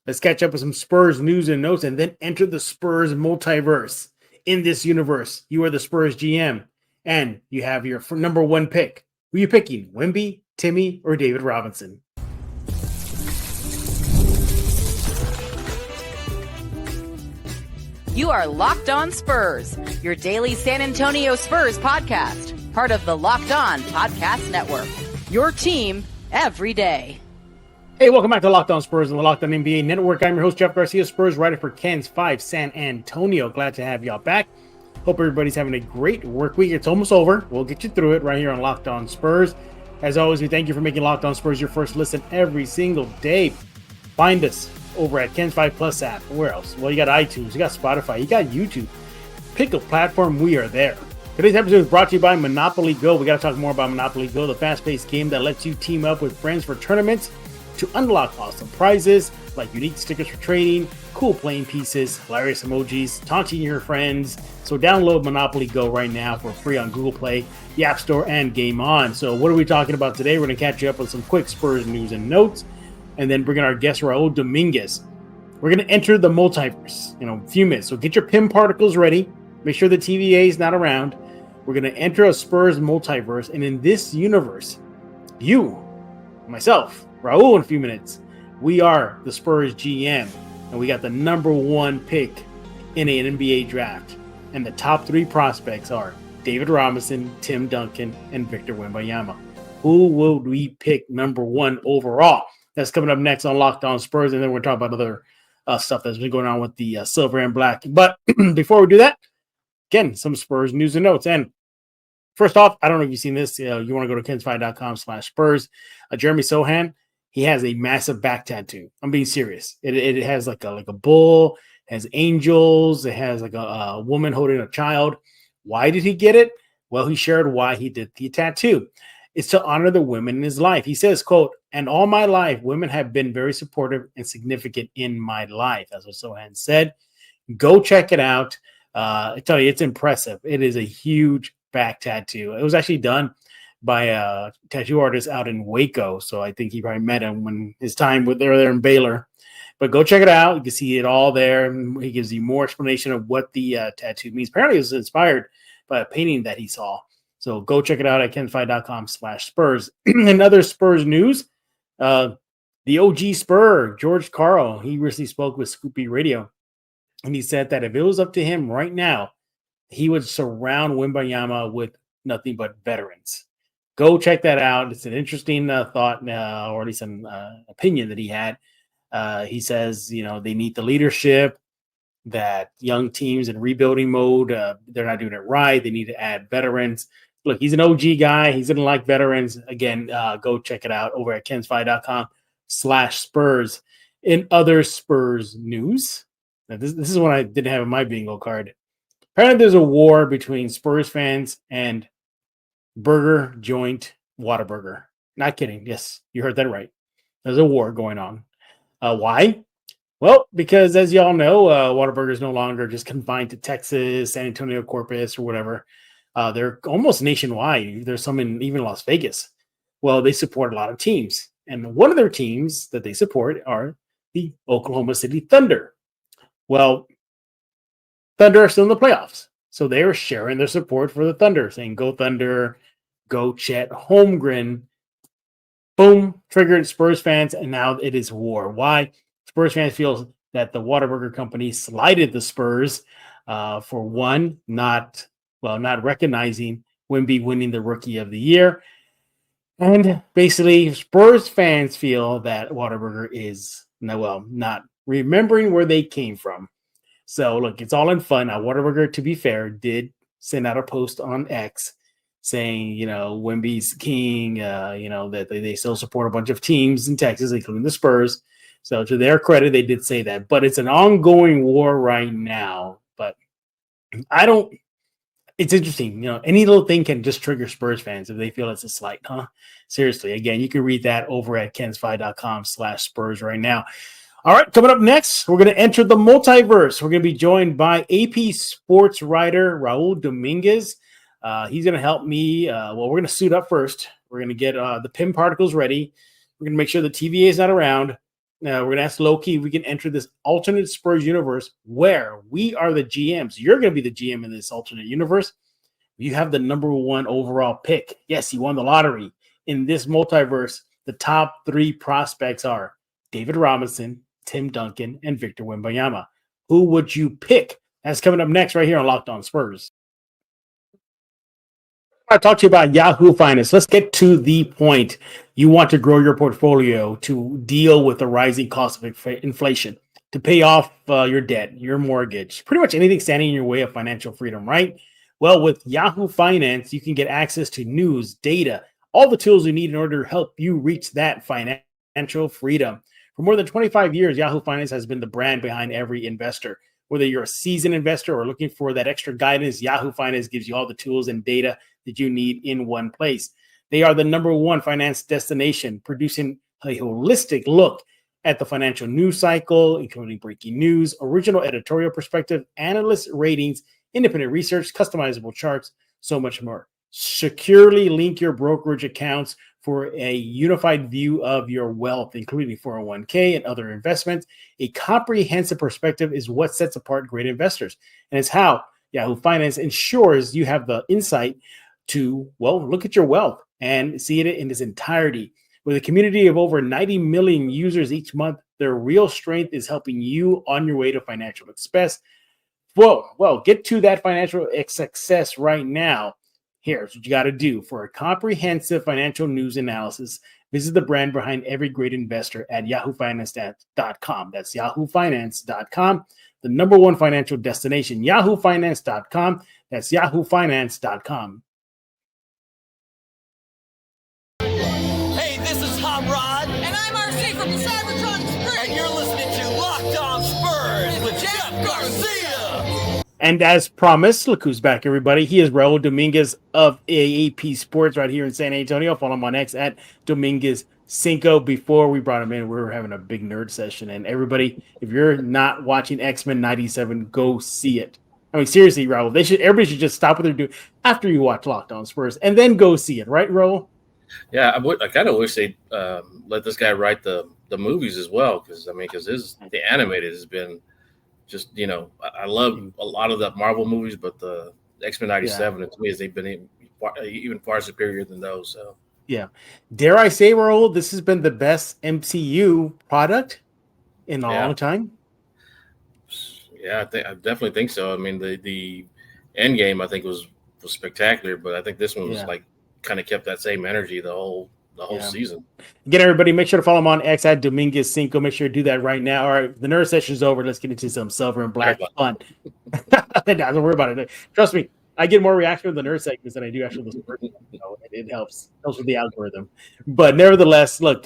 Let's catch up with some Spurs news and notes and then enter the Spurs multiverse. In this universe, you are the Spurs GM and you have your number one pick. Who are you picking? Wemby, Timmy, or David Robinson? You are Locked On Spurs, your daily San Antonio Spurs podcast, part of the Locked On Podcast Network, your team every day. Hey, welcome back to Locked On Spurs and the Locked On NBA Network. I'm your host, Jeff Garcia, Spurs writer for Ken's 5 San Antonio. Glad to have y'all back. Hope everybody's having a great work week. It's almost over. We'll get you through it right here on Locked On Spurs. As always, we thank you for making Locked On Spurs your first listen every single day. Find us over at Ken's 5 Plus app. Where else? Well, you got iTunes, you got Spotify, you got YouTube. Pick a platform, we are there. Today's episode is brought to you by Monopoly Go. We got to talk more about Monopoly Go, the fast-paced game that lets you team up with friends for tournaments to unlock awesome prizes like unique stickers for trading, cool playing pieces, hilarious emojis, taunting your friends. So download Monopoly Go right now for free on Google Play, the App Store, and Game On. So what are we talking about today? We're going to catch you up with some quick Spurs news and notes, and then bring in our guest, Raul Dominguez. We're going to enter the multiverse in a few minutes. So get your PIM particles ready. Make sure the TVA is not around. We're going to enter a Spurs multiverse, and in this universe, you, myself, Raul in a few minutes, we are the Spurs GM, and we got the number one pick in an NBA draft. And the top three prospects are David Robinson, Tim Duncan, and Victor Wembanyama. Who will we pick number one overall? That's coming up next on Locked On Spurs, and then we're talking about other stuff that's been going on with the silver and black. But before we do that, again, some Spurs news and notes. And first off, I don't know if you've seen this. You want to go to kensfi.com/Spurs. Jeremy Sohan, he has a massive back tattoo. I'm being serious. It has like a bull, has angels, it has like a woman holding a child. Why did he get it? Well, he shared why he did the tattoo. It's to honor the women in his life. He says, quote, "And all my life, women have been very supportive and significant in my life." That's what Sohan said. Go check it out. I tell you, it's impressive. It is a huge back tattoo. It was actually done by a tattoo artist out in Waco. So I think he probably met him when his time with they were there in Baylor. But go check it out. You can see it all there. And he gives you more explanation of what the tattoo means. Apparently it was inspired by a painting that he saw. So go check it out at kensfi.com/Spurs. In other Spurs news, the OG Spur, George Karl, he recently spoke with Scoopy Radio. And he said that if it was up to him right now, he would surround Wembanyama with nothing but veterans. Go check that out. It's an interesting thought, or at least an opinion that he had. He says, they need the leadership, that young teams in rebuilding mode, they're not doing it right. They need to add veterans. Look, he's an OG guy. He's going to like veterans. Again, go check it out over at kensfi.com/Spurs. In other Spurs news, now this is what I didn't have in my bingo card. Apparently there's a war between Spurs fans and burger joint Whataburger. Not kidding. Yes, you heard that right. There's a war going on. Why? Well, because as y'all know, Whataburger is no longer just confined to Texas, San Antonio, Corpus, or whatever. They're almost nationwide. There's some in even Las Vegas. Well, they support a lot of teams. And one of their teams that they support are the Oklahoma City Thunder. Well, Thunder are still in the playoffs. So they are sharing their support for the Thunder, saying, "Go Thunder, go Chet Holmgren." Boom, triggered Spurs fans, and now it is war. Why? Spurs fans feel that the Whataburger company slighted the Spurs for one, not recognizing Wemby winning the Rookie of the Year. And basically, Spurs fans feel that Whataburger is, not remembering where they came from. So, look, it's all in fun. Now, Whataburger, to be fair, did send out a post on X saying, Wemby's king, that they still support a bunch of teams in Texas, including the Spurs. So, to their credit, they did say that. But it's an ongoing war right now. But it's interesting. Any little thing can just trigger Spurs fans if they feel it's a slight, huh? Seriously. Again, you can read that over at kensfi.com/Spurs right now. All right, coming up next, we're going to enter the multiverse. We're going to be joined by AP sports writer Raul Dominguez. He's going to help me. We're going to suit up first. We're going to get the PIM particles ready. We're going to make sure the TVA is not around. we're going to ask Loki if we can enter this alternate Spurs universe where we are the GMs. You're going to be the GM in this alternate universe. You have the number 1 overall pick. Yes, you won the lottery. In this multiverse, the top 3 prospects are David Robinson, Tim Duncan, and Victor Wembanyama. Who would you pick? That's coming up next right here on Locked On Spurs. I talk to you about Yahoo Finance. Let's get to the point. You want to grow your portfolio to deal with the rising cost of inflation, to pay off your debt, your mortgage, pretty much anything standing in your way of financial freedom, right? Well, with Yahoo Finance, you can get access to news, data, all the tools you need in order to help you reach that financial freedom. For more than 25 years, Yahoo Finance has been the brand behind every investor. Whether you're a seasoned investor or looking for that extra guidance, Yahoo Finance gives you all the tools and data that you need in one place. They are the number 1 finance destination, producing a holistic look at the financial news cycle, including breaking news, original editorial perspective, analyst ratings, independent research, customizable charts, so much more. Securely link your brokerage accounts for a unified view of your wealth, including 401k and other investments. A comprehensive perspective is what sets apart great investors. And it's how Yahoo Finance ensures you have the insight to, well, look at your wealth and see it in its entirety. With a community of over 90 million users each month, their real strength is helping you on your way to financial success. Well, get to that financial success right now. Here's what you got to do. For a comprehensive financial news analysis, visit the brand behind every great investor at yahoofinance.com. That's yahoofinance.com, the number 1 financial destination, yahoofinance.com. That's yahoofinance.com. Hey, this is Hot Rod. And I'm RC from the Cybertron Springs. And you're listening to Locked On Spurs with Jeff Garcia. And as promised, look who's back, everybody. He is Raul Dominguez of AAP Sports right here in San Antonio. Follow him on X at Dominguez5. Before we brought him in, we were having a big nerd session. And everybody, if you're not watching X-Men 97, go see it. I mean, seriously, Raul, everybody should just stop what they're doing after you watch Locked On Spurs and then go see it, right, Raul? Yeah, I kind of wish they let this guy write the movies as well, because the animated has been just, I love a lot of the Marvel movies, but the X-Men 97 to me they've been even far superior than those. So yeah, dare I say, Raul, this has been the best MCU product in a long time. Yeah, I definitely think so. I mean, the end game I think was spectacular, but I think this one was kind of kept that same energy the whole season. Again, everybody, make sure to follow him on X at Dominguez5. Make sure to do that right now. All right, the nerd session's over. Let's get into some silver and black fun. Don't worry about it. Trust me, I get more reaction to the nerd segments than I do actually the sport. It helps with the algorithm. But nevertheless, look,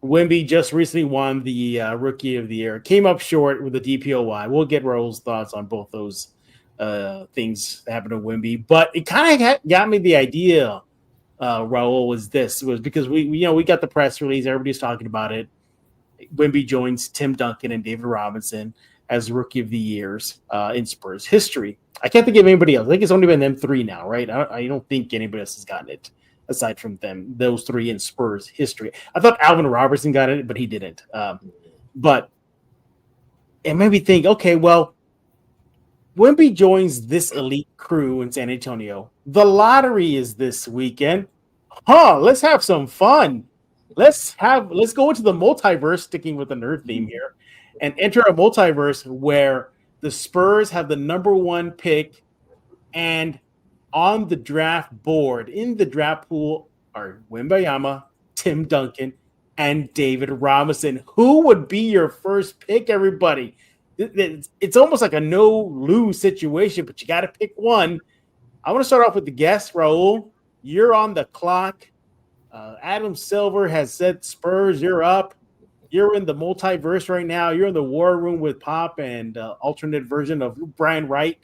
Wemby just recently won the Rookie of the Year. Came up short with the DPOY. We'll get Raul's thoughts on both those things that happened to Wemby, but it kind of got me the idea. Raul was because we got the press release. Everybody's talking about it. Wemby joins Tim Duncan and David Robinson as Rookie of the Years in Spurs history. I can't think of anybody else. I think it's only been them 3 now, right? I don't think anybody else has gotten it aside from them. Those 3 in Spurs history. I thought Alvin Robertson got it, but he didn't. But it made me think, okay, well, Wemby joins this elite crew in San Antonio. The lottery is this weekend. Let's have some fun. Let's go into the multiverse, sticking with the nerd theme here, and enter a multiverse where the Spurs have the number 1 pick, and on the draft board, in the draft pool, are Wembanyama, Tim Duncan, and David Robinson. Who would be your first pick, everybody? It's almost like a no-lose situation, but you got to pick one. I want to start off with the guest, Raul. You're on the clock. Adam Silver has said, Spurs, you're up. You're in the multiverse right now. You're in the war room with Pop and alternate version of Brian Wright.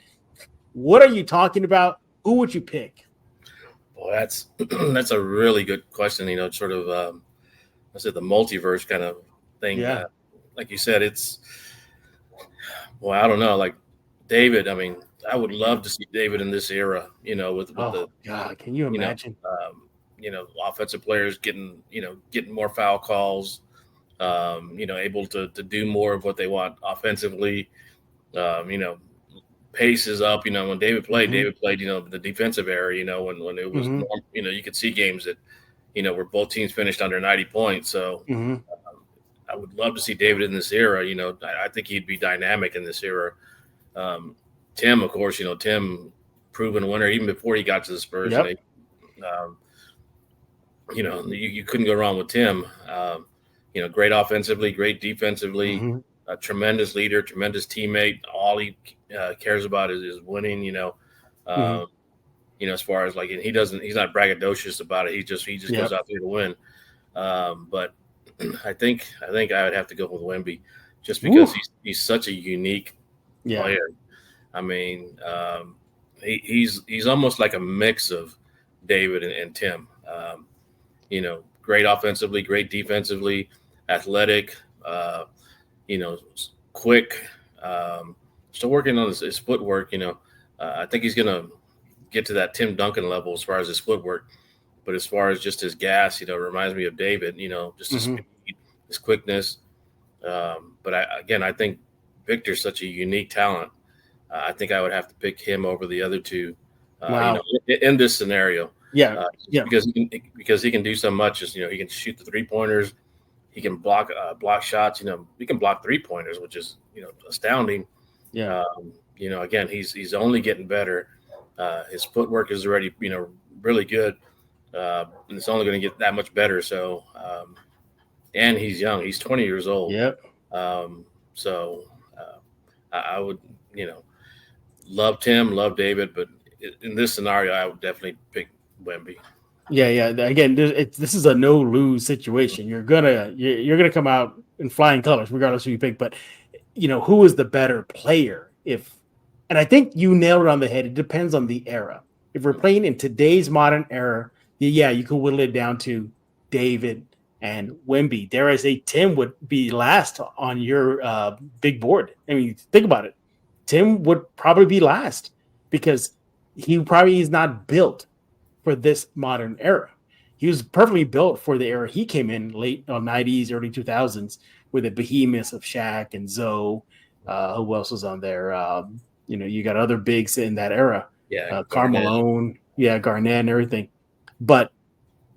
What are you talking about? Who would you pick? Well, that's a really good question. Sort of, I said the multiverse kind of thing. Yeah. Like you said, it's. Well, I don't know. Like David, I mean, I would love to see David in this era. With God, can you imagine? Offensive players getting more foul calls. able to do more of what they want offensively. Pace is up. When David played, the defensive era, when it was, you could see games that, where both teams finished under 90 points. So I would love to see David in this era. I think he'd be dynamic in this era. Tim, of course, Tim, proven winner even before he got to the Spurs. Yep. You couldn't go wrong with Tim. Great offensively, great defensively, a tremendous leader, tremendous teammate. All he cares about is winning. As far as he's not braggadocious about it. He just goes out there to win. But I think I would have to go with Wemby, just because he's such a unique player. I mean, he's almost like a mix of David and Tim. Great offensively, great defensively, athletic, quick. Still working on his footwork. I think he's gonna get to that Tim Duncan level as far as his footwork. But as far as just his gas, it reminds me of David. Just his speed, his quickness. But I think Victor's such a unique talent. I think I would have to pick him over the other two. In this scenario. Because he can do so much. He can shoot the 3-pointers. He can block shots. He can block 3-pointers, which is astounding. Again, he's only getting better. His footwork is already really good, and it's only going to get that much better. So, and he's young. He's 20 years old. Yep. I would love Tim, love David, but in this scenario, I would definitely pick Wemby. Yeah. Again, this is a no lose situation. You're gonna come out in flying colors, regardless who you pick. But who is the better player? And I think you nailed it on the head. It depends on the era. If we're playing in today's modern era, you can whittle it down to David and Wemby. Dare I say, Tim would be last on your big board. I mean, think about it. Tim would probably be last because he probably is not built for this modern era. He was perfectly built for the era he came in, late 90s, early 2000s, with the behemoths of Shaq and Zoe. Who else was on there? You got other bigs in that era. Carmelo, Garnett and everything. But,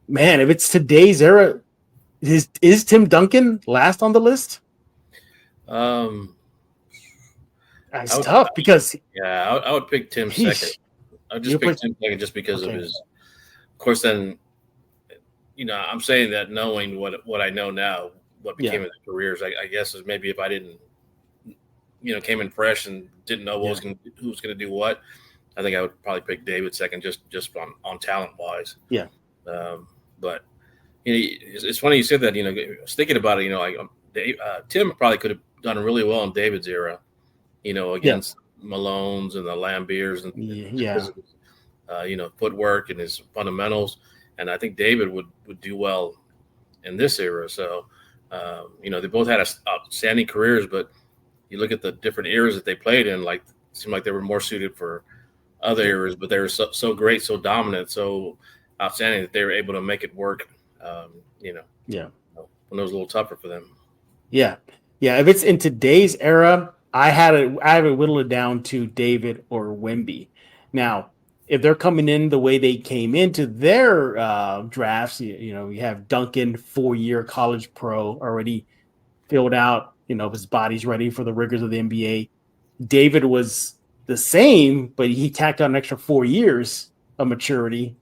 man, if it's today's era, is Tim Duncan last on the list? It's tough because I would pick Tim second. I would just pick Tim second just because of his. Of course, then I'm saying that knowing what I know now, what became of their careers. I guess is maybe if I didn't, came in fresh and didn't know who was going to do what. I think I would probably pick David second, just on talent wise. Yeah. But it's funny you said that. I was thinking about it. Tim probably could have done really well in David's era. Against Malones and the Lambeers and footwork and his fundamentals. And I think David would do well in this era. So, they both had outstanding careers, but you look at the different eras that they played in, it seemed like they were more suited for other eras, but they were so great, so dominant, so outstanding that they were able to make it work, when it was a little tougher for them. Yeah. If it's in today's era, I have it whittled down to David or Wemby. Now, if they're coming in the way they came into their drafts, you have Duncan, 4-year college pro, already filled out. His body's ready for the rigors of the NBA. David was the same, but he tacked on an extra 4 years of maturity.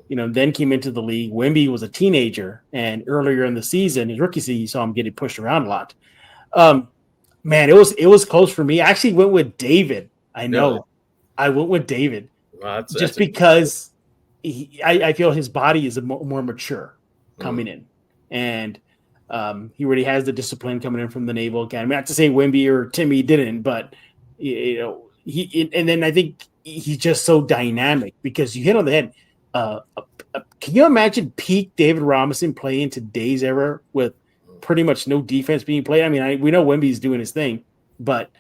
Then came into the league. Wemby was a teenager, and earlier in the season, his rookie season, you saw him getting pushed around a lot. Man, it was close for me. I actually went with David. I know. Really? I went with David because I feel his body is more mature coming in. And he already has the discipline coming in from the Naval Academy. Not to say Wemby or Timmy didn't, but, and then I think he's just so dynamic because you hit on the head. Can you imagine peak David Robinson playing today's era with pretty much no defense being played? I mean, we know Wemby's doing his thing, but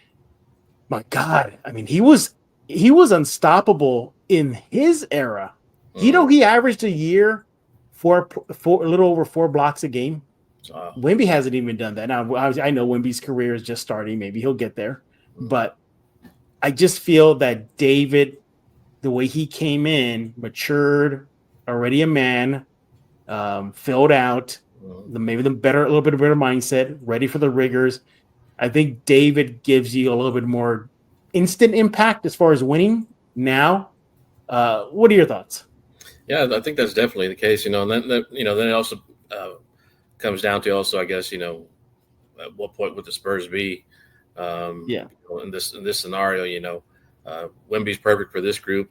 my God, I mean, he was unstoppable in his era. He averaged a year for a little over 4 blocks a game. Wemby hasn't even done that. Now, I know Wemby's career is just starting. Maybe he'll get there. But I just feel that David, the way he came in, matured, already a man, filled out, maybe a little bit of better mindset, ready for the rigors. I think David gives you a little bit more instant impact as far as winning now. What are your thoughts? Yeah, I think that's definitely the case. And then then it also comes down to also, I guess, at what point would the Spurs be? In this scenario, Wemby's perfect for this group.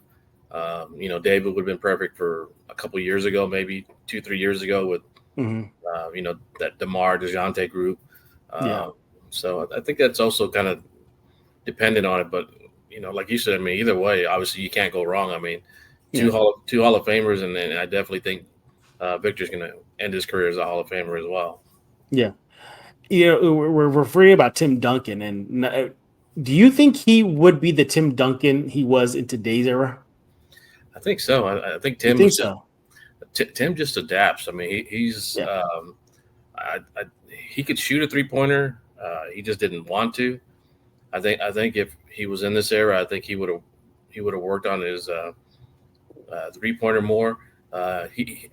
David would have been perfect for a couple of years ago, maybe 2-3 years ago with that DeMar DeJounte group. So I think that's also kind of dependent on it. But like you said, I mean, either way, obviously you can't go wrong. I mean, two Hall of Famers, and I definitely think Victor's going to end his career as a Hall of Famer as well. Yeah. We're referring about Tim Duncan, and do you think he would be the Tim Duncan he was in today's era? I think so. I think Tim. Tim just adapts. I mean, he's he could shoot a 3-pointer. He just didn't want to. I think if he was in this era, I think he would have worked on his 3-pointer more. I think he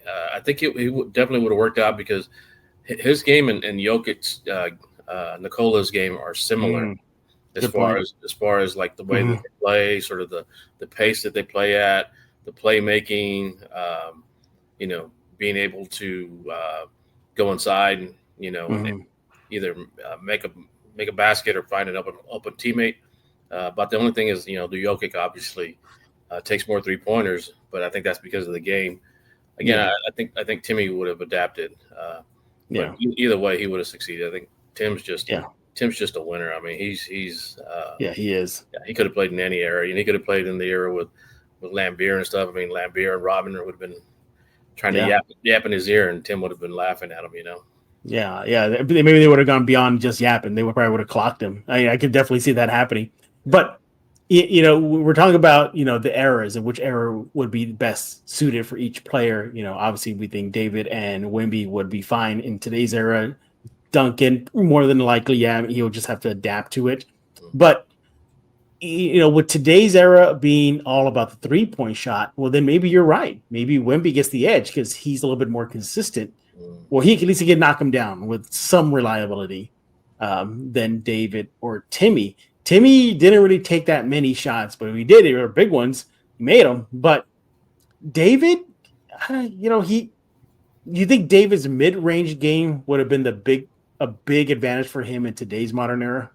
definitely would have worked out because his game and Jokic's Nikola's game are similar as far as like the way that they play, sort of the pace that they play at, the playmaking, being able to go inside and and either make a basket or find an open teammate. But the only thing is, the Jokic obviously takes more 3-pointers, but I think that's because of the game. Again, I think Timmy would have adapted. But either way, he would have succeeded. I think Tim's just a winner. I mean, he's he is. Yeah, he could have played in any era, and he could have played in the era with Lambeer and stuff. I mean, Lambeer and Robin would have been trying to yap in his ear, and Tim would have been laughing at him. Yeah. Maybe they would have gone beyond just yapping. They probably would have clocked him. I could definitely see that happening. But we're talking about the eras and which era would be best suited for each player. Obviously we think David and Wemby would be fine in today's era. Duncan, more than likely, he'll just have to adapt to it. But with today's era being all about the 3-point shot, well, then maybe you're right. Maybe Wemby gets the edge because he's a little bit more consistent. Well, he at least can knock him down with some reliability than David or Timmy. Timmy didn't really take that many shots, but if he did, they were big ones. He made them. But David, you think David's mid-range game would have been a big advantage for him in today's modern era?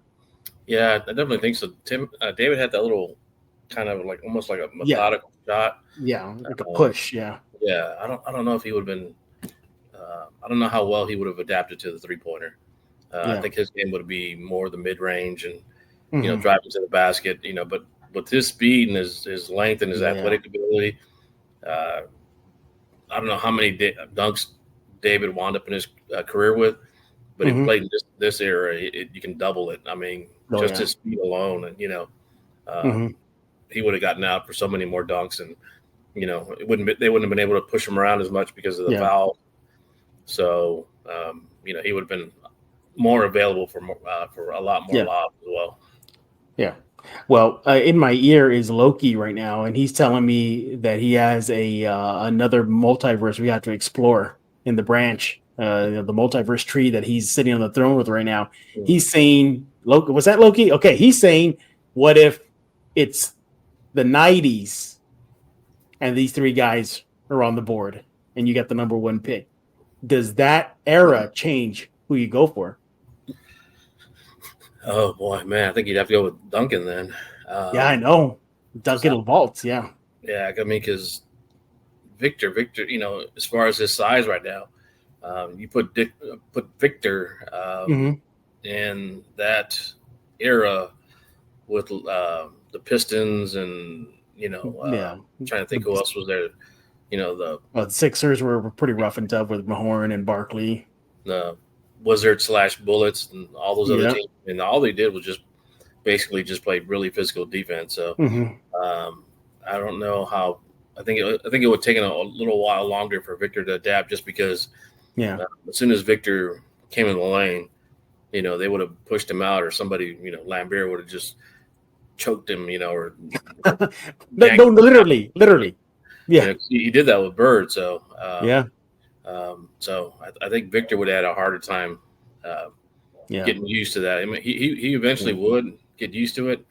Yeah, I definitely think so. David had that little kind of like almost like a methodical shot. Yeah, like a push. Yeah. Yeah, I don't know if he would have been. I don't know how well he would have adapted to the 3-pointer. I think his game would be more the mid-range and driving to the basket. But with his speed and his length and his athletic ability, I don't know how many dunks David wound up in his career with, but if he played in this era, you can double it. I mean, his speed alone, and he would have gotten out for so many more dunks, and they wouldn't have been able to push him around as much because of the foul. So he would have been more available for a lot more lobs as well. Yeah. Well, in my ear is Loki right now, and he's telling me that he has another multiverse we have to explore in the branch, the multiverse tree that he's sitting on the throne with right now. He's saying, Loki, was that Loki? Okay, he's saying, what if it's the 90s and these 3 guys are on the board and you got the number 1 pick? Does that era change who you go for? Oh boy, man! I think you'd have to go with Duncan then. I know Duncan vaults. Yeah, I mean, because Victor, as far as his size right now, you put Victor in that era with the Pistons and I'm trying to think who else was there. The Sixers were pretty rough and tough with Mahorn and Barkley. The Wizards / Bullets and all those other teams, and all they did was just basically play really physical defense. So I don't know how. I think it would take a little while longer for Victor to adapt, just because as soon as Victor came in the lane, they would have pushed him out, or somebody, Lambert would have just choked him, or no, literally. Yeah. He did that with Bird. So, Yeah. So I think Victor would have had a harder time getting used to that. I mean, he eventually would get used to it.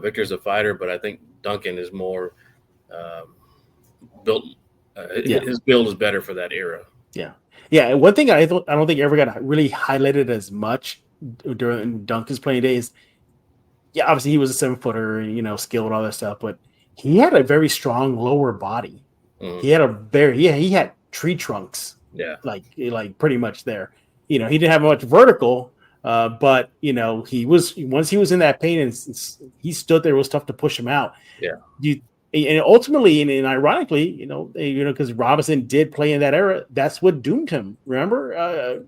Victor's a fighter, but I think Duncan is more built. His build is better for that era. Yeah. Yeah. One thing I don't think ever got really highlighted as much during Duncan's playing days. Yeah, obviously he was a 7-footer, skill and all that stuff, but he had a very strong lower body. Mm-hmm. He had he had tree trunks. Yeah. Like pretty much there. He didn't have much vertical, but he was, once he was in that paint and he stood there, it was tough to push him out. Yeah. And ultimately, and ironically, because Robinson did play in that era, that's what doomed him. Remember,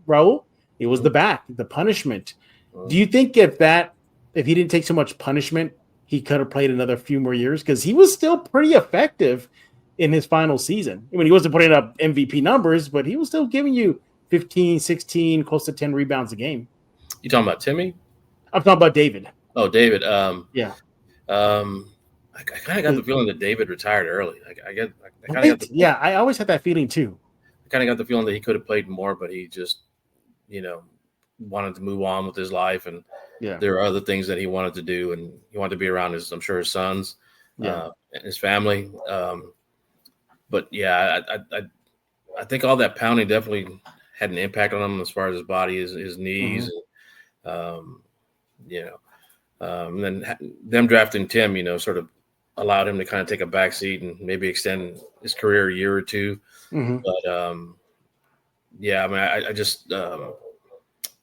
Raul? It was the punishment. Mm-hmm. Do you think if he didn't take so much punishment, he could have played another few more years? Because he was still pretty effective in his final season. I mean, he wasn't putting up MVP numbers, but he was still giving you 15, 16, close to 10 rebounds a game. You talking about Timmy? I'm talking about David. Oh, David. Yeah. I kind of got the feeling that David retired early. I always had that feeling too. I kind of got the feeling that he could have played more, but he just, wanted to move on with his life, and there are other things that he wanted to do, and he wanted to be around his sons, and his family. But yeah, I think all that pounding definitely had an impact on him as far as his body, his knees, and then them drafting Tim, sort of allowed him to kind of take a back seat and maybe extend his career a year or two. Mm-hmm. But I mean, I just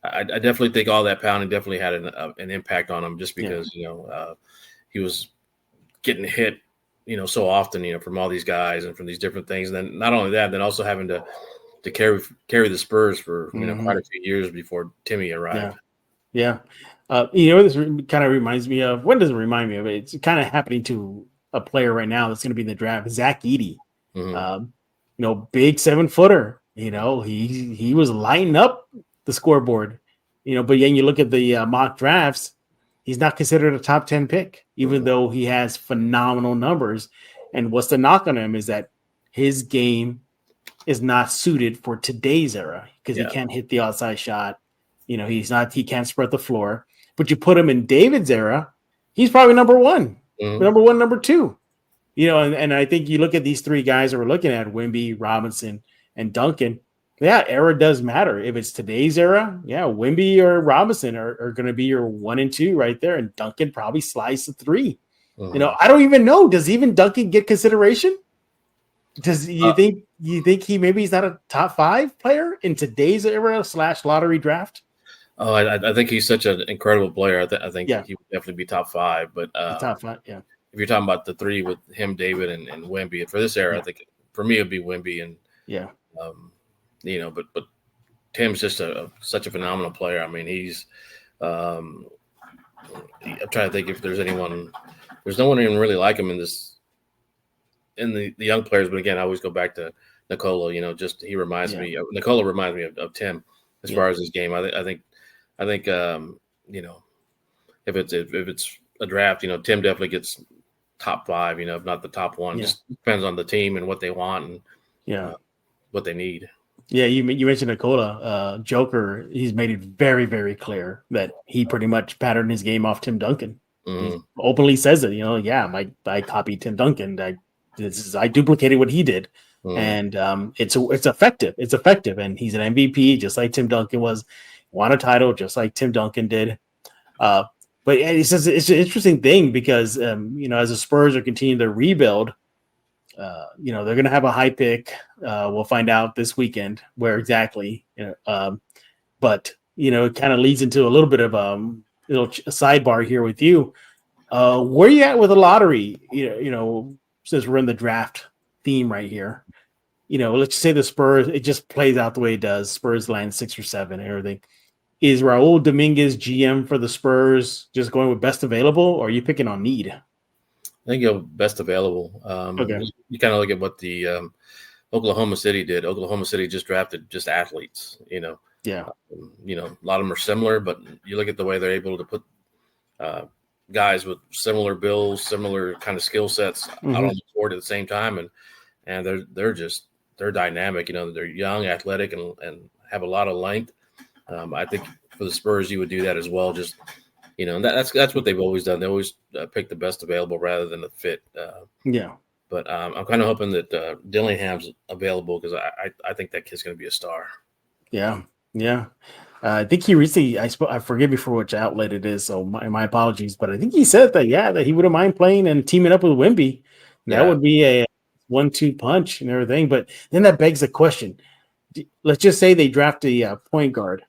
I definitely think all that pounding definitely had an impact on him, just because he was getting hit so often from all these guys and from these different things. And then not only that, then also having to carry the Spurs for quite a few years before Timmy arrived. Yeah. This kind of reminds me of, what does it remind me of? It's kind of happening to a player right now that's going to be in the draft, Zach Edey. Mm-hmm. Big 7-footer. He was lighting up the scoreboard. But then you look at the mock drafts, he's not considered a top 10 pick, even though he has phenomenal numbers. And what's the knock on him is that his game is not suited for today's era, because he can't hit the outside shot. He can't spread the floor. But you put him in David's era, he's probably number one, number two. And I think you look at these three guys that we're looking at, Wemby, Robinson, and Duncan. Yeah, era does matter. If it's today's era, Wemby or Robinson are going to be your 1 and 2 right there, and Duncan probably slides to 3. I don't even know. Does even Duncan get consideration? Does you think he's not a top 5 player in today's era / lottery draft? Oh, I think he's such an incredible player. I think he would definitely be top 5. But top 5, yeah. If you're talking about the 3 with him, David, and Wemby, and for this era, I think for me it'd be Wemby and but Tim's just such a phenomenal player. I mean, he's I'm trying to think if there's anyone. There's no one even really like him in the young players. But again, I always go back to Nikola. He reminds me. Nikola reminds me of Tim as far as his game. I think if it's a draft, Tim definitely gets top 5. If not the top 1. Just depends on the team and what they want and what they need. Yeah, you mentioned Nikola. Joker, he's made it very, very clear that he pretty much patterned his game off Tim Duncan. He openly says it. I copied Tim Duncan. I duplicated what he did, and it's effective. It's effective, and he's an MVP just like Tim Duncan was. Won a title just like Tim Duncan did. But it's an interesting thing because as the Spurs are continuing to rebuild. They're going to have a high pick. We'll find out this weekend where exactly. But it kind of leads into a little bit of a sidebar here with you. Where you at with the lottery? Since we're in the draft theme right here, let's just say the Spurs. It just plays out the way it does. Spurs land 6 or 7 and everything. Is Raul Dominguez GM for the Spurs just going with best available, or are you picking on need? I think you're best available. Okay. You kind of look at what the Oklahoma City did. Oklahoma City just drafted just athletes, Yeah. You know, a lot of them are similar, but you look at the way they're able to put guys with similar bills, similar kind of skill sets out on the court at the same time, and they're dynamic. You know, they're young, athletic, and have a lot of length. I think for the Spurs, you would do that as well. Just, you know, that's what they've always done. They always pick the best available rather than the fit. Yeah. But I'm kind of hoping that Dillingham's available because I think that kid's going to be a star. Yeah. Yeah. I think he recently, I forget before which outlet it is, so my apologies, but I think he said that he wouldn't mind playing and teaming up with Wemby. That would be a 1-2 punch and everything. But then that begs the question. Let's just say they draft a point guard.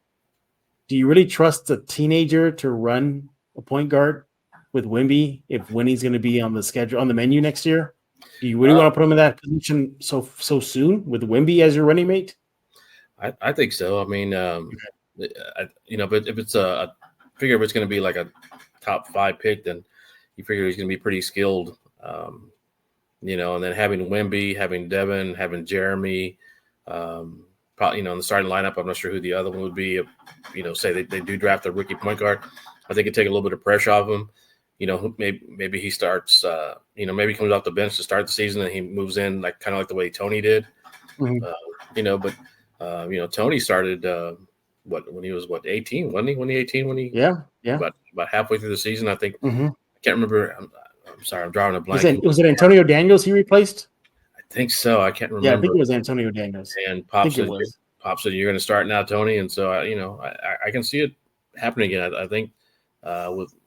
Do you really trust a teenager to run a point guard with Wemby if Winnie's going to be on the schedule, on the menu next year? Do you really want to put him in that position so soon with Wemby as your running mate? I think so. I mean, you know, but if it's I figure if it's going to be like a top 5 pick, then you figure he's going to be pretty skilled. You know, and then having Wemby, having Devin, having Jeremy, probably, you know, in the starting lineup, I'm not sure who the other one would be. If, you know, say they do draft a rookie point guard, I think it'd take a little bit of pressure off him. You know, maybe he starts, you know, maybe he comes off the bench to start the season and he moves in like kind of like the way Tony did. You know, but you know, Tony started when he was 18, wasn't he? When he 18, when he about halfway through the season, I think. I can't remember. I'm sorry, I'm drawing a blank. Was it Antonio Daniels he replaced? I think so. I can't remember. Yeah, I think it was Antonio Daniels. And Pop said, "You're going to start now, Tony." And so you know, I can see it happening again. I think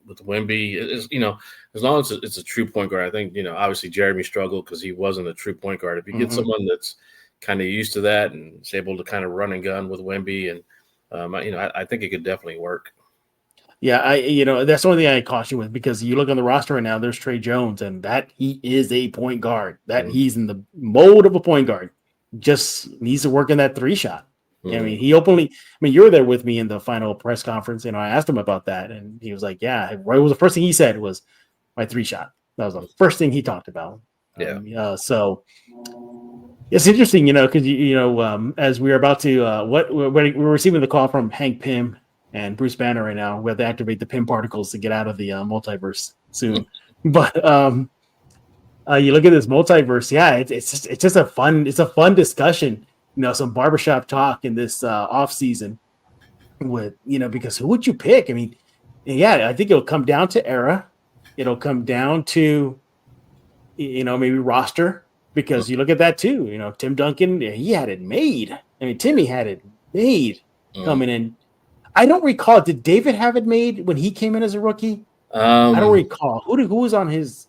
with Wemby, you know, as long as it's a true point guard, I think, you know, obviously Jeremy struggled because he wasn't a true point guard. If you get someone that's kind of used to that and is able to kind of run and gun with Wemby, and you know, I think it could definitely work. Yeah, you know, that's the only thing I caution with, because you look on the roster right now, there's Trey Jones, and that he is a point guard. That he's in the mold of a point guard. Just needs to work in that 3 shot. I mean, you were there with me in the final press conference, and I asked him about that, and he was like, yeah, it was the first thing he said was my 3 shot. That was the first thing he talked about. So it's interesting, you know, because, you know, as we were about to, we're receiving the call from Hank Pym and Bruce Banner right now. We have to activate the Pym particles to get out of the multiverse soon. But you look at this multiverse, it's just a fun discussion. You know, some barbershop talk in this off season with, you know, because who would you pick? I mean, I think it'll come down to era. It'll come down to, you know, maybe roster, because you look at that too. You know, Tim Duncan, he had it made. I mean, Timmy had it made coming in. I don't recall. Did David have it made when he came in as a rookie? I don't recall. Who was on his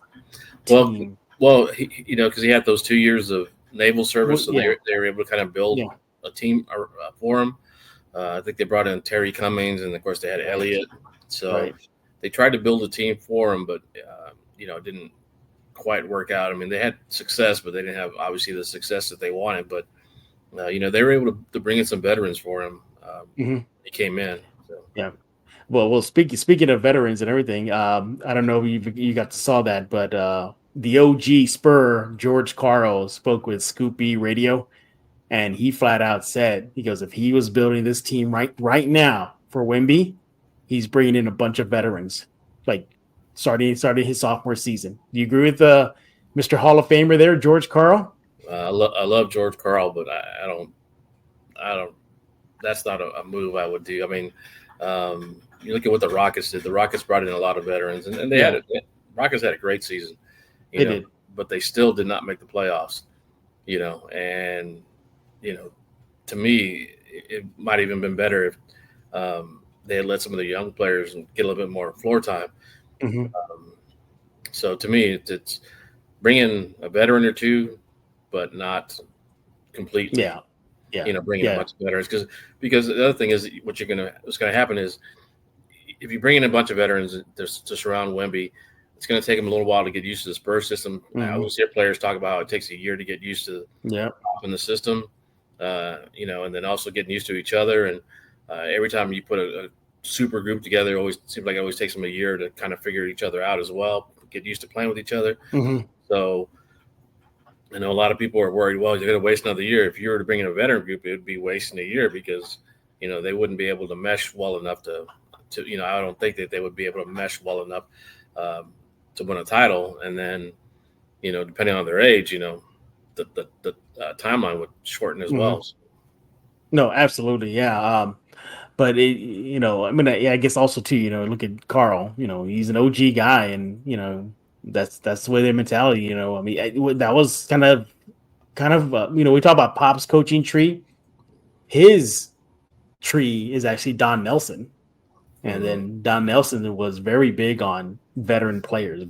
team? Well, he, you know, because he had those 2 years of naval service, so they were able to kind of build a team for him. I think they brought in Terry Cummings, and of course they had Elliott. So they tried to build a team for him, but you know, it didn't quite work out. I mean, they had success, but they didn't have obviously the success that they wanted. But you know, they were able to bring in some veterans for him. He came in. So. Yeah. Well, speaking of veterans and everything, I don't know if you got to saw that, but the OG Spur, George Karl, spoke with Scoop B Radio, and he flat out said, he goes, if he was building this team right now for Wemby, he's bringing in a bunch of veterans, like starting his sophomore season. Do you agree with Mr. Hall of Famer there, George Karl? I love George Karl, but I don't. That's not a move I would do. I mean, you look at what the Rockets did. The Rockets brought in a lot of veterans, and they had Rockets had a great season. They did, but they still did not make the playoffs. You know, and you know, to me, it might even been better if they had let some of the young players get a little bit more floor time. So to me, it's bringing a veteran or two, but not completely. You know, bringing a bunch of veterans, because the other thing is what's going to happen is if you bring in a bunch of veterans to surround Wemby, it's going to take them a little while to get used to the Spurs system. I always hear players talk about how it takes a year to get used to in the system, you know, and then also getting used to each other. And every time you put a super group together, it always seems like it always takes them a year to kind of figure each other out as well, get used to playing with each other. So I know a lot of people are worried, well, you're going to waste another year. If you were to bring in a veteran group, it would be wasting a year because, they wouldn't be able to mesh well enough to I don't think that they would be able to mesh well enough to win a title. And then, depending on their age, the timeline would shorten as well. No, absolutely. Yeah. But I guess also too, look at Carl, he's an OG guy, and, that's the way their mentality, that was kind of, we talk about Pop's coaching tree. His tree is actually Don Nelson. And then Don Nelson was very big on veteran players.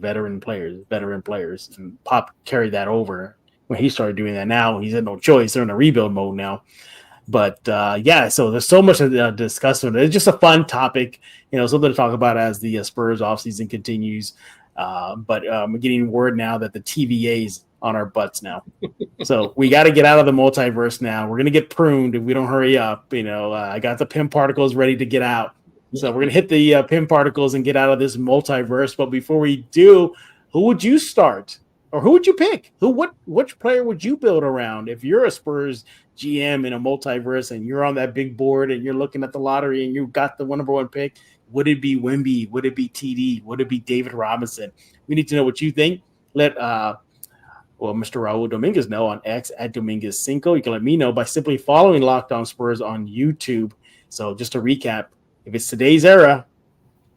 And Pop carried that over when he started doing that. Now he's had no choice. They're in a rebuild mode now. But so there's so much to discuss. It's just a fun topic, something to talk about as the Spurs offseason continues. But we're getting word now that the TVA's on our butts now. So we got to get out of the multiverse now. We're going to get pruned if we don't hurry up. I got the PIM particles ready to get out. So we're going to hit the PIM particles and get out of this multiverse. But before we do, who would you start? Or who would you pick? Which player would you build around? If you're a Spurs GM in a multiverse and you're on that big board and you're looking at the lottery and you got the number one pick, would it be Wemby? Would it be TD? Would it be David Robinson? We need to know what you think. Let Mr. Raul Dominguez know on X at Dominguez5. You can let me know by simply following Locked On Spurs on YouTube. So just to recap, if it's today's era,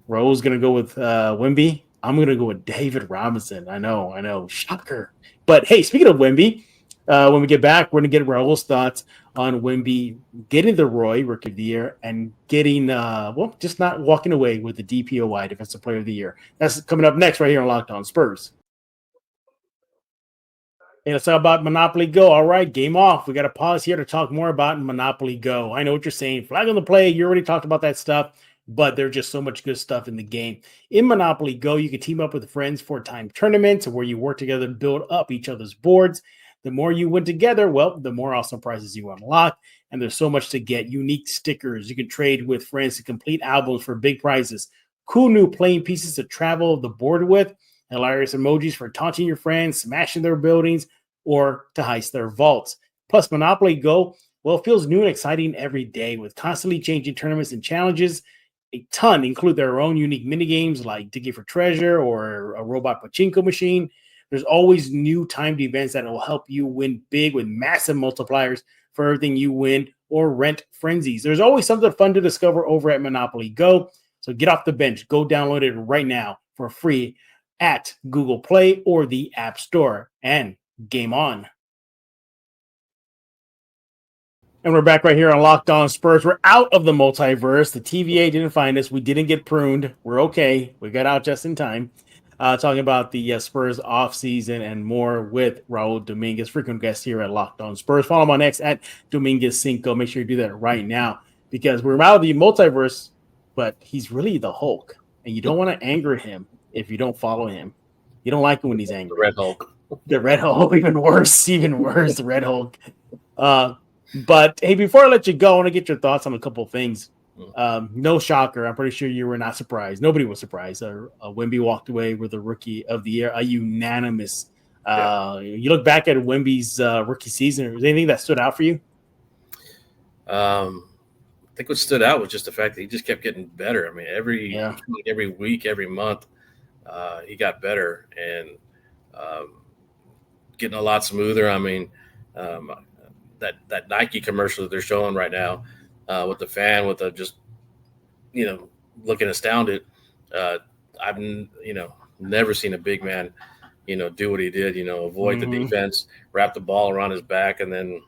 Raul's going to go with Wemby. I'm going to go with David Robinson. I know. Shocker. But, hey, speaking of Wemby, when we get back, we're going to get Raul's thoughts on Wemby getting the Roy Rookie of the Year and getting, just not walking away with the DPOY Defensive Player of the Year. That's coming up next right here on Locked On Spurs. Hey, let's talk about Monopoly Go. All right, game off. We got to pause here to talk more about Monopoly Go. I know what you're saying. Flag on the play. You already talked about that stuff, but there's just so much good stuff in the game. In Monopoly Go, you can team up with friends for timed tournaments where you work together to build up each other's boards. The more you win together, the more awesome prizes you unlock. And there's so much to get. Unique stickers. You can trade with friends to complete albums for big prizes. Cool new playing pieces to travel the board with. Hilarious emojis for taunting your friends, smashing their buildings, or to heist their vaults. Plus, Monopoly Go, it feels new and exciting every day with constantly changing tournaments and challenges. A ton include their own unique minigames like Digging for Treasure or a robot pachinko machine. There's always new timed events that will help you win big with massive multipliers for everything you win or rent frenzies. There's always something fun to discover over at Monopoly Go. So get off the bench. Go download it right now for free at Google Play or the App Store. And game on. And we're back right here on Locked On Spurs. We're out of the multiverse. The TVA didn't find us. We didn't get pruned. We're okay. We got out just in time. Talking about the Spurs offseason and more with Raul Dominguez, frequent guest here at Locked On Spurs. Follow him on X at Dominguez5. Make sure you do that right now because we're out of the multiverse, but he's really the Hulk. And you don't want to anger him if you don't follow him. You don't like him when he's angry. The Red Hulk. The Red Hulk, even worse, the Red Hulk. But, hey, before I let you go, I want to get your thoughts on a couple of things. No shocker. I'm pretty sure you were not surprised. Nobody was surprised. Wemby walked away with the Rookie of the Year, a unanimous. You look back at Wemby's rookie season. Was anything that stood out for you? I think what stood out was just the fact that he just kept getting better. I mean, every week, every month, he got better and getting a lot smoother. I mean, that Nike commercial that they're showing right now with the fan with the just, looking astounded. I've, never seen a big man, do what he did, avoid the defense, wrap the ball around his back, and then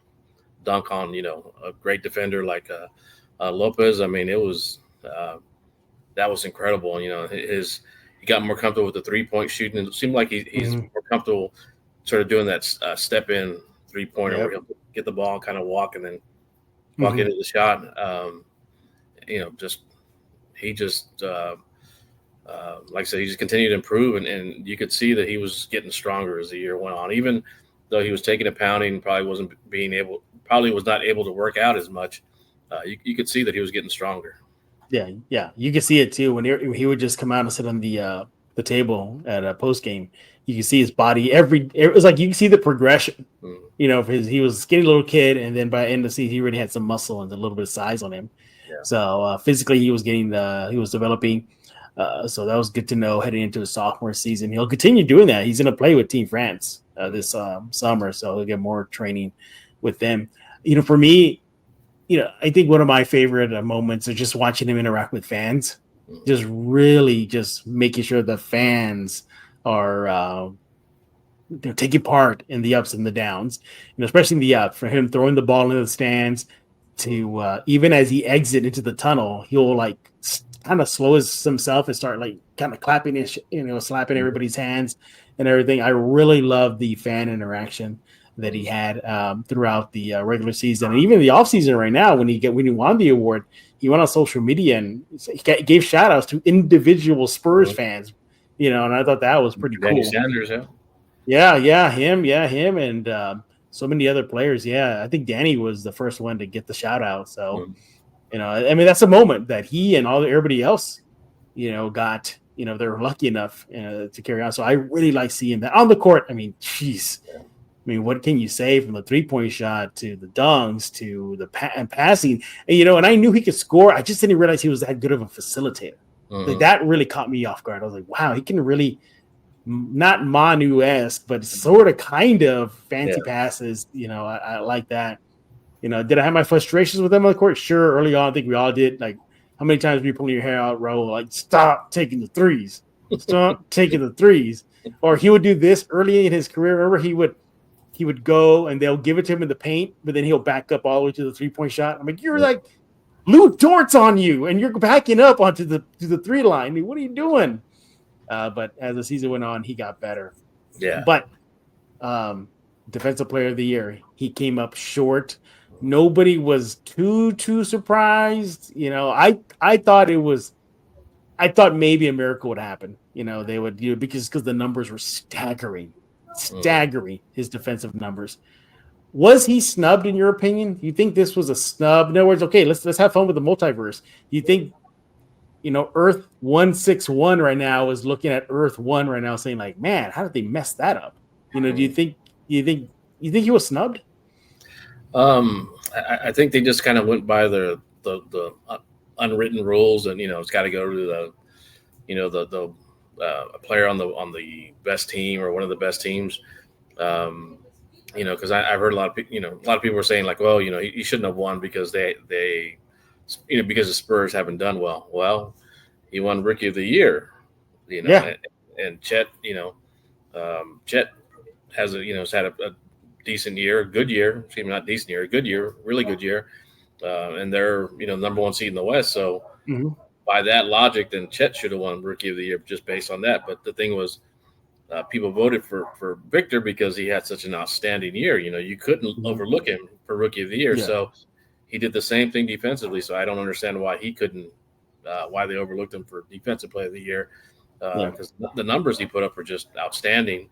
dunk on, a great defender like Lopez. I mean, it was that was incredible. He got more comfortable with the 3-point shooting. It seemed like he's more comfortable sort of doing that step in 3-pointer where he'll get the ball, kind of walk, and then walk into the shot. Like I said, he just continued to improve, and you could see that he was getting stronger as the year went on. Even though he was taking a pounding, probably was not able to work out as much. You could see that he was getting stronger. Yeah, you could see it too when he would just come out and sit on the table at a post game. You can see his body. It was like you can see the progression. He was a skinny little kid, and then by the end of the season, he already had some muscle and a little bit of size on him. Yeah. So physically, he was developing. So that was good to know heading into the sophomore season. He'll continue doing that. He's going to play with Team France this summer, so he'll get more training with them. For me, I think one of my favorite moments is just watching him interact with fans, just really just making sure the fans are they're taking part in the ups and the downs, especially in the ups, for him throwing the ball into the stands to even as he exit into the tunnel, he'll like kind of slow himself and start like kind of clapping and slapping everybody's hands and everything. I really love the fan interaction that he had throughout the regular season and even the offseason right now when he won the award. He went on social media and he gave shout outs to individual Spurs fans, and I thought that was pretty Danny cool. Sanders, Him, and so many other players. Yeah, I think Danny was the first one to get the shout out. So, that's a moment that he and everybody else, got, they're lucky enough to carry on. So I really like seeing that on the court. Jeez. What can you say from the 3-point shot to the dunks to the passing? And I knew he could score. I just didn't realize he was that good of a facilitator. Like that really caught me off guard. I was like, wow, he can really not Manu-esque, but sort of kind of fancy passes. I like that. Did I have my frustrations with him on the court? Sure. Early on, I think we all did. Like, how many times were you pulling your hair out, Raul? Like, stop taking the threes. Stop taking the threes. Or he would do this early in his career. Remember, he would go and they'll give it to him in the paint, but then he'll back up all the way to the 3-point shot. I'm like, you're like Lou Dort's on you, and you're backing up onto the 3 line. What are you doing? But as the season went on, he got better. Yeah. But Defensive Player of the Year, he came up short. Nobody was too surprised. I thought maybe a miracle would happen. They would because the numbers were staggering, his defensive numbers. Was he snubbed in your opinion? Do you think this was a snub? In other words, okay, let's have fun with the multiverse. Do you think Earth 161 right now is looking at Earth 1 right now saying like, man, how did they mess that up? Do you think he was snubbed? I think they just kind of went by the unwritten rules, and it's got to go to the player on the best team or one of the best teams. Because I've heard a lot of people were saying like, well, he shouldn't have won because they because the Spurs haven't done well. Well, he won Rookie of the Year, and Chet, Chet has had a decent year, a good year, excuse me, not decent year, a good year, really good year, and they're number 1 seed in the West. So by that logic, then Chet should have won Rookie of the Year just based on that. But the thing was, people voted for Victor because he had such an outstanding year. You couldn't overlook him for Rookie of the Year. Yeah. So he did the same thing defensively. So I don't understand why he couldn't, why they overlooked him for Defensive Player of the Year. Because the numbers he put up were just outstanding,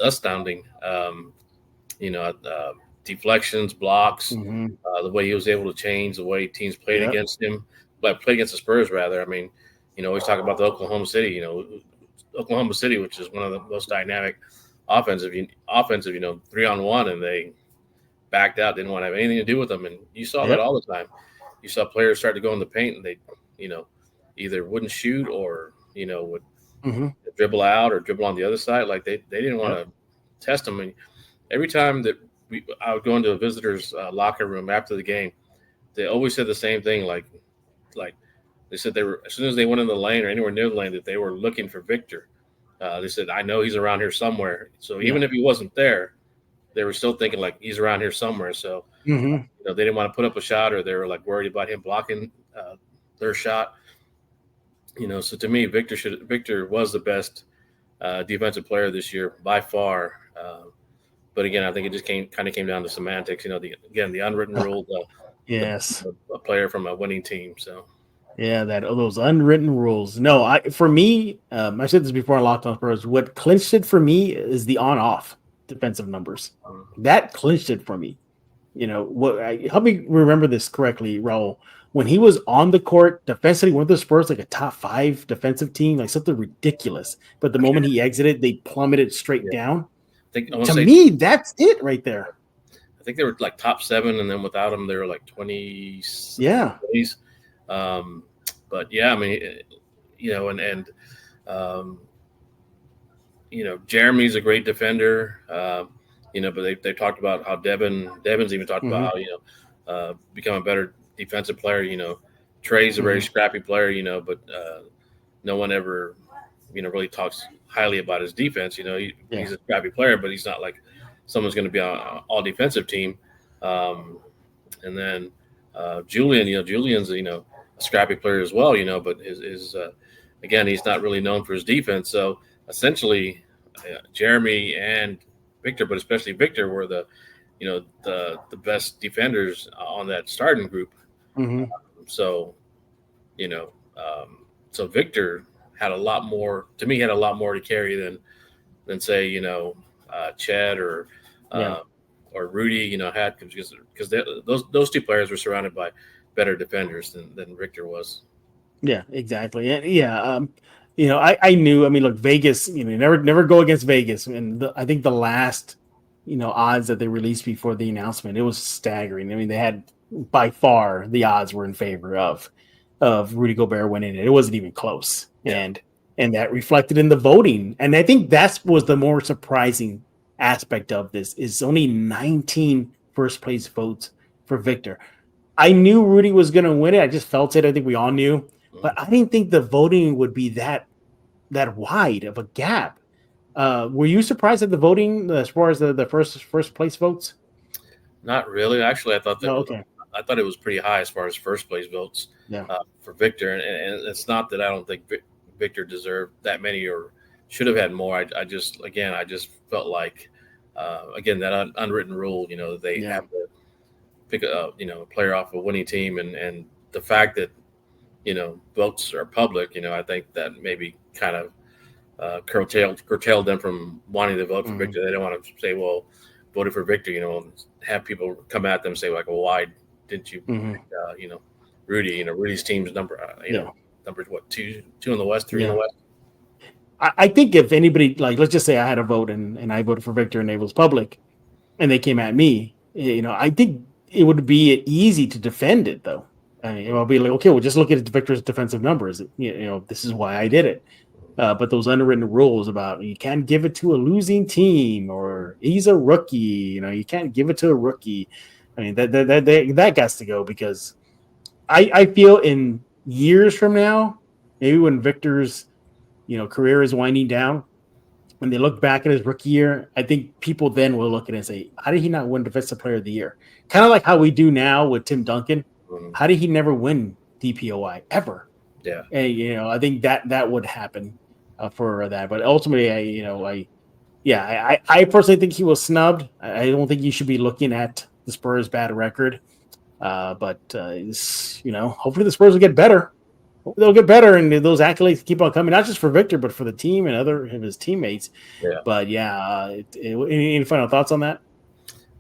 astounding. Deflections, blocks, the way he was able to change, the way teams played against him, but played against the Spurs rather. We always talk about the Oklahoma City, which is one of the most dynamic offensive, 3-on-1, and they backed out, didn't want to have anything to do with them. And you saw that all the time. You saw players start to go in the paint and they, either wouldn't shoot or, would dribble out or dribble on the other side. Like they didn't want to test them. And every time that I would go into a visitor's locker room after the game, they always said the same thing. Like they said they were, as soon as they went in the lane or anywhere near the lane, that they were looking for Victor. They said, I know he's around here somewhere. So even if he wasn't there, they were still thinking like he's around here somewhere. So, they didn't want to put up a shot, or they were like worried about him blocking their shot. So to me, Victor was the best defensive player this year by far. But again, I think it just came down to semantics. The unwritten rule. A player from a winning team. So. Yeah, those unwritten rules. No, for me, I said this before on Locked On Spurs. What clinched it for me is the on-off defensive numbers. That clinched it for me. Help me remember this correctly, Raul. When he was on the court defensively, one of the Spurs like a top 5 defensive team, like something ridiculous. But the moment he exited, they plummeted straight down. To me, that's it right there. I think they were like top 7, and then without him, they were like 20. Yeah. 20s. But yeah, I mean, Jeremy's a great defender. But they talked about how Devin's even talked about how become a better defensive player. Trey's a very scrappy player. But no one ever really talks highly about his defense. He's a scrappy player, but he's not like someone's going to be on an all defensive team. And then Julian, Julian's a scrappy player as well. But his again, he's not really known for his defense. So essentially, Jeremy and Victor, but especially Victor, were the best defenders on that starting group. So Victor had a lot more to carry than say Chad or Rudy had, because those two players were surrounded by better defenders than Victor was. Yeah, exactly. And I knew. I mean, look, Vegas. Never go against Vegas. And I think the last odds that they released before the announcement, it was staggering. I mean, they had by far the odds were in favor of Rudy Gobert winning it. It wasn't even close. Yeah. And that reflected in the voting. And I think that was the more surprising aspect of this, is only 19 first place votes for Victor. I knew Rudy was going to win it. I just felt it. I think we all knew, but I didn't think the voting would be that wide of a gap. Were you surprised at the voting as far as the first place votes? Not really. Actually, I thought I thought it was pretty high as far as first place votes for Victor. And it's not that I don't think Victor deserved that many or should have had more. I just felt like, that unwritten rule, they have to pick a player off a winning team, and the fact that votes are public, I think that maybe kind of curtailed them from wanting to vote for Victor. They don't want to say, well, voted for Victor, and have people come at them and say like, well, why didn't you pick, Rudy? Rudy's team's numbers what, two in the West, 3 in the West. I think if anybody, like, let's just say I had a vote and I voted for Victor and it was public, and they came at me, I think it would be easy to defend it, though. I mean, I'll be like, okay, well, just look at Victor's defensive numbers. This is why I did it. But those unwritten rules about you can't give it to a losing team, or he's a rookie. You can't give it to a rookie. I mean, that got to go, because I feel in years from now, maybe when Victor's career is winding down, when they look back at his rookie year, I think people then will look at it and say, how did he not win Defensive Player of the Year? Kind of like how we do now with Tim Duncan. How did he never win DPOI ever? Yeah. And, I think that would happen for that. But ultimately, I personally think he was snubbed. I don't think you should be looking at the Spurs' bad record. But hopefully the Spurs will get better. They'll get better, and those accolades keep on coming, not just for Victor, but for the team and other of his teammates. Yeah. But any final thoughts on that?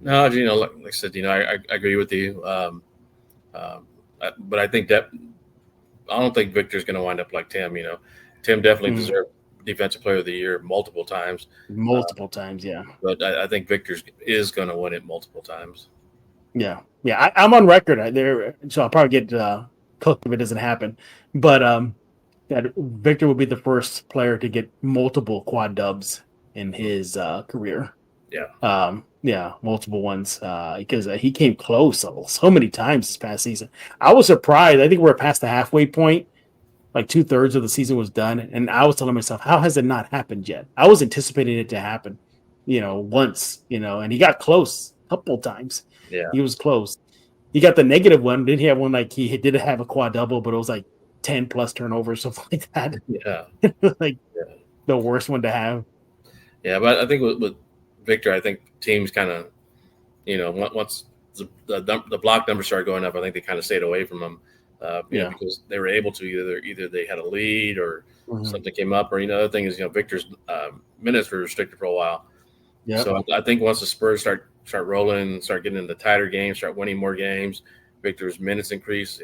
No, like I said, I agree with you. But I think that I don't think Victor's going to wind up like Tim. Tim definitely deserved Defensive Player of the Year multiple times. Multiple times, yeah. But I think Victor is going to win it multiple times. Yeah. I'm on record there, so I'll probably get cooked if it doesn't happen. But that Victor will be the first player to get multiple quad dubs in his career. Yeah. Multiple ones, because he came close so many times this past season. I was surprised. I think we're past the halfway point. Like 2/3 of the season was done, and I was telling myself, how has it not happened yet? I was anticipating it to happen, once, and he got close a couple times. Yeah, he was close. He got the negative one. Didn't he have one like he did have a quad double, but it was like 10 plus turnovers, something like that. Yeah, the worst one to have. Yeah, but I think with Victor, I think teams kind of, once the block numbers started going up, I think they kind of stayed away from him. Because they were able to either they had a lead or something came up, or the other thing is Victor's minutes were restricted for a while. Yeah. So I think once the Spurs start rolling, start getting into tighter games, start winning more games, Victor's minutes increase,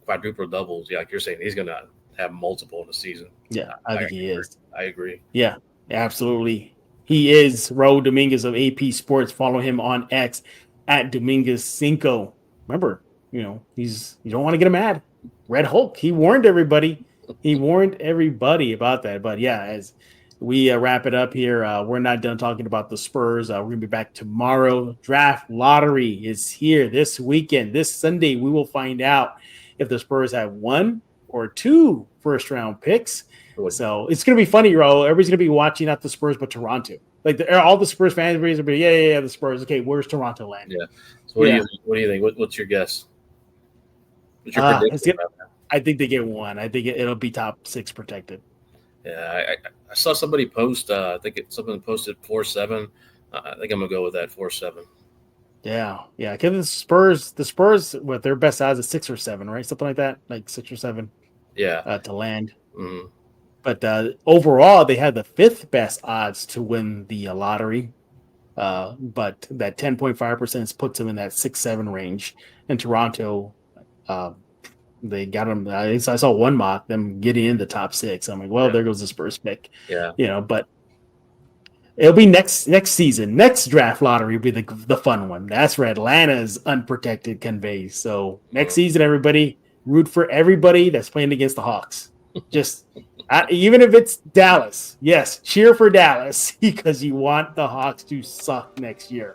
quadruple doubles. Yeah, like you're saying, he's gonna have multiple in the season. Yeah, I think he is. I agree. Yeah, absolutely. He is Raul Dominguez of AP Sports. Follow him on X at Dominguez5. Remember, you don't want to get him mad. Red Hulk. He warned everybody. About that. But yeah, as we wrap it up here, we're not done talking about the Spurs. We're going to be back tomorrow. Draft lottery is here this weekend. This Sunday, we will find out if the Spurs have 1 or 2 first-round picks. So it's going to be funny, Ro. Everybody's going to be watching not the Spurs, but Toronto. Like all the Spurs fans are going to be, yeah, the Spurs. Okay, where's Toronto land? Yeah. So what do you think? What's your guess? What's your prediction about that? I think they get 1. I think it'll be top 6 protected. Yeah, I saw somebody post. I think someone posted 4-7. I think I'm gonna go with that 4-7. Yeah. Because the Spurs, what their best odds is 6 or 7, right? Something like that, like 6 or 7. Yeah. To land. Mm-hmm. But overall, they had the 5th best odds to win the lottery. But that 10.5% puts them in that 6-7 range. And Toronto, they got them. I saw one mock them getting in the top 6. I'm like, well, there goes the Spurs pick. Yeah. But it'll be next season. Next draft lottery will be the fun one. That's where Atlanta's unprotected conveys. So next season, everybody root for everybody that's playing against the Hawks. Just even if it's Dallas, yes, cheer for Dallas because you want the Hawks to suck next year.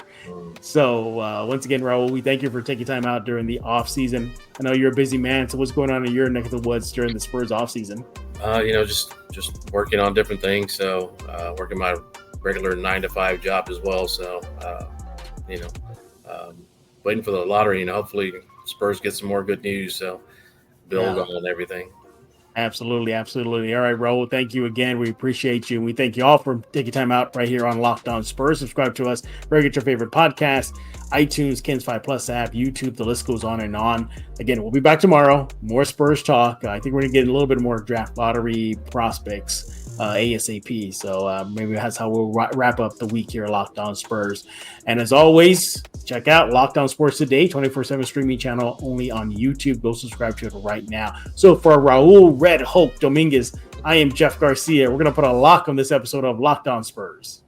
So once again, Raul, we thank you for taking time out during the off season. I know you're a busy man, so what's going on in your neck of the woods during the Spurs off season? Just working on different things. So working my regular 9-to-5 job as well. So waiting for the lottery. Hopefully Spurs get some more good news. So build on everything. Absolutely. All right, Raul, thank you again. We appreciate you. And we thank you all for taking time out right here on Locked On Spurs. Subscribe to us where you get your favorite podcast, iTunes, Kens 5 Plus app, YouTube. The list goes on and on. Again, we'll be back tomorrow. More Spurs talk. I think we're going to get a little bit more draft lottery prospects ASAP. So maybe that's how we'll wrap up the week here at Locked On Spurs. And as always, check out Locked On Sports Today, 24/7 streaming channel only on YouTube. Go subscribe to it right now. So for Raul Red Hulk Dominguez, I am Jeff Garcia. We're going to put a lock on this episode of Locked On Spurs.